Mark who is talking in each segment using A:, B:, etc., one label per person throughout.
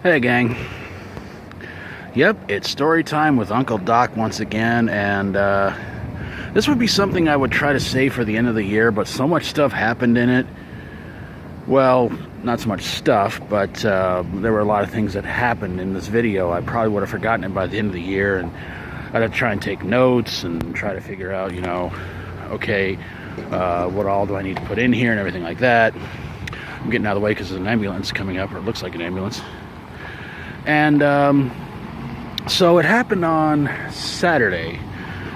A: Hey gang. Yep, it's story time with Uncle Doc once again, and this would be something I would try to save for the end of the year, but so much stuff happened in it. Well, not so much stuff, but there were a lot of things that happened in this video. I probably would have forgotten it by the end of the year, and I'd have to try and take notes and try to figure out, okay, what all do I need to put in here and everything like that. I'm getting out of the way because there's an ambulance coming up, or it looks like an ambulance. And so it happened on Saturday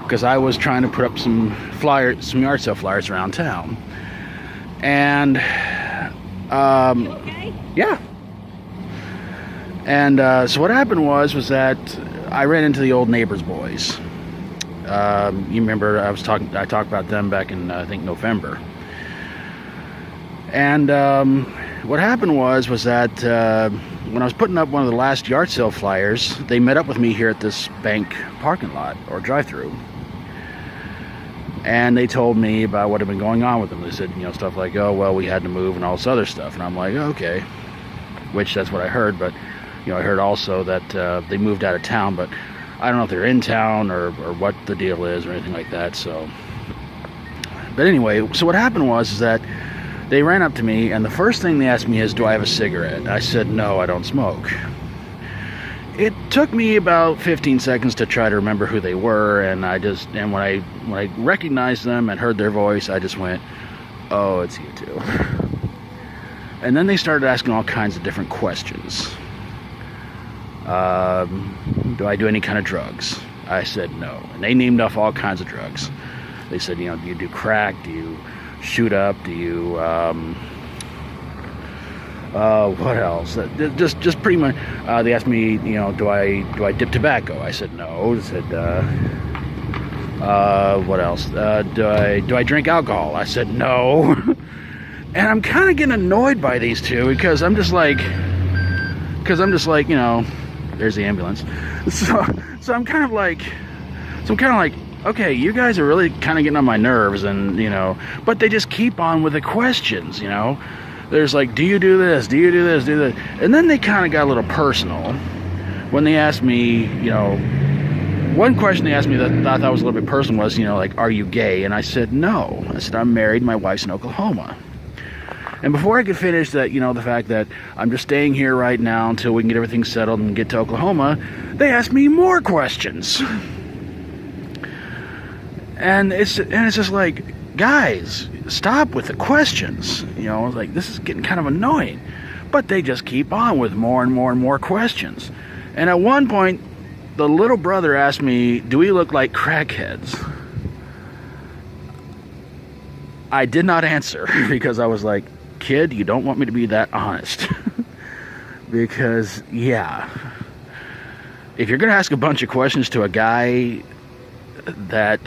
A: because I was trying to put up some yard sale flyers around town. And
B: okay?
A: yeah. And so what happened was that I ran into the old Neighborz boys. You remember I talked about them back in I think November. And what happened was that when I was putting up one of the last yard sale flyers, they met up with me here at this bank parking lot or drive-through. And they told me about what had been going on with them. They said, stuff like, oh, well, we had to move and all this other stuff. And I'm like, okay, which that's what I heard. But, I heard also that they moved out of town, but I don't know if they're in town or what the deal is or anything like that. So, but anyway, so what happened was that they ran up to me, and the first thing they asked me is, do I have a cigarette? I said, no, I don't smoke. It took me about 15 seconds to try to remember who they were, and when I recognized them and heard their voice, I just went, oh, it's you two. And then they started asking all kinds of different questions. Do I do any kind of drugs? I said no. And they named off all kinds of drugs. They said, do you do crack? Do you shoot up? Do you what else? Just pretty much. They asked me, do I dip tobacco? I said no. They said, what else? Do I drink alcohol? I said no. And I'm kind of getting annoyed by these two because I'm just like, there's the ambulance. So I'm kind of like, okay, you guys are really kind of getting on my nerves, and but they just keep on with the questions. There's like, do you do this? Do you do this? Do that? And then they kind of got a little personal when they asked me, one question they asked me that I thought was a little bit personal was, like, are you gay? And I said no. I said I'm married. My wife's in Oklahoma. And before I could finish that, the fact that I'm just staying here right now until we can get everything settled and get to Oklahoma, they asked me more questions. And it's just like, guys, stop with the questions. Like, this is getting kind of annoying. But they just keep on with more and more and more questions. And at one point, the little brother asked me, do we look like crackheads? I did not answer because I was like, kid, you don't want me to be that honest. Because, yeah, if you're going to ask a bunch of questions to a guy that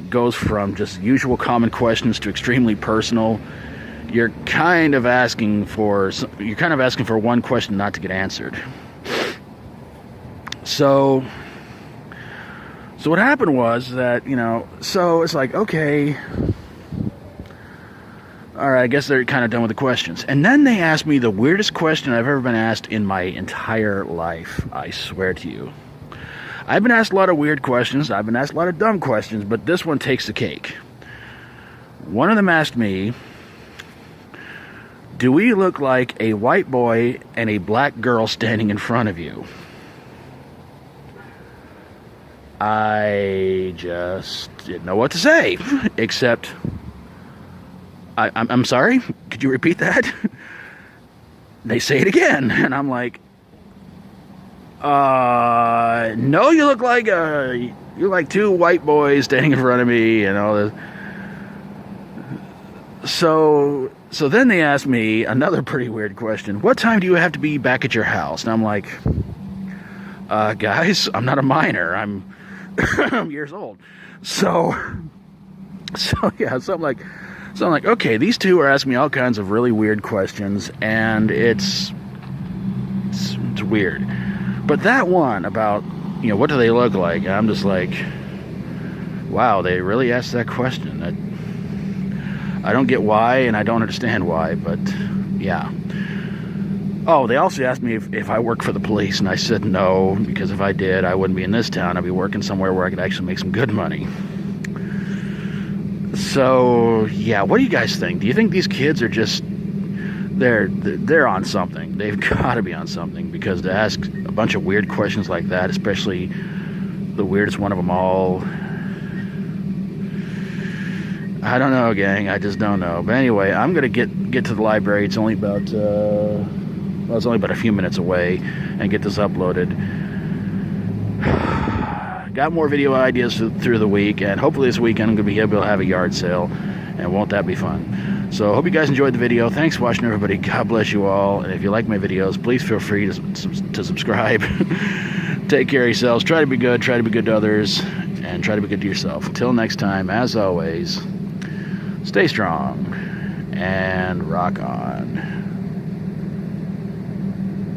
A: goes from just usual common questions to extremely personal, you're kind of asking for one question not to get answered. So what happened was that, so it's like, okay, all right, I guess they're kind of done with the questions. And then they asked me the weirdest question I've ever been asked in my entire life. I swear to you. I've been asked a lot of weird questions. I've been asked a lot of dumb questions, but this one takes the cake. One of them asked me, do we look like a white boy and a black girl standing in front of you? I just didn't know what to say, except, I'm sorry, could you repeat that? They say it again, and I'm like, no, you look like you're like two white boys standing in front of me and all this. So then they asked me another pretty weird question. What time do you have to be back at your house? And I'm like, guys, I'm not a minor. I'm years old. So I'm like, okay, these two are asking me all kinds of really weird questions, and it's weird. But that one about, what do they look like? I'm just like, wow, they really asked that question. I don't get why, and I don't understand why, but yeah. Oh, they also asked me if I work for the police, and I said no, because if I did, I wouldn't be in this town. I'd be working somewhere where I could actually make some good money. So, yeah, what do you guys think? Do you think these kids are just, they're on something? They've got to be on something, because to ask a bunch of weird questions like that, especially the weirdest one of them all, I don't know, gang. I just don't know. But anyway, I'm gonna get to the library. It's only about it's only about a few minutes away, and get this uploaded. Got more video ideas through the week, and hopefully this weekend I'm gonna be able to have a yard sale, and won't that be fun? So hope you guys enjoyed the video. Thanks for watching, everybody. God bless you all. And if you like my videos, please feel free to subscribe. Take care of yourselves. Try to be good. Try to be good to others, and try to be good to yourself. Until next time, as always, stay strong and rock on.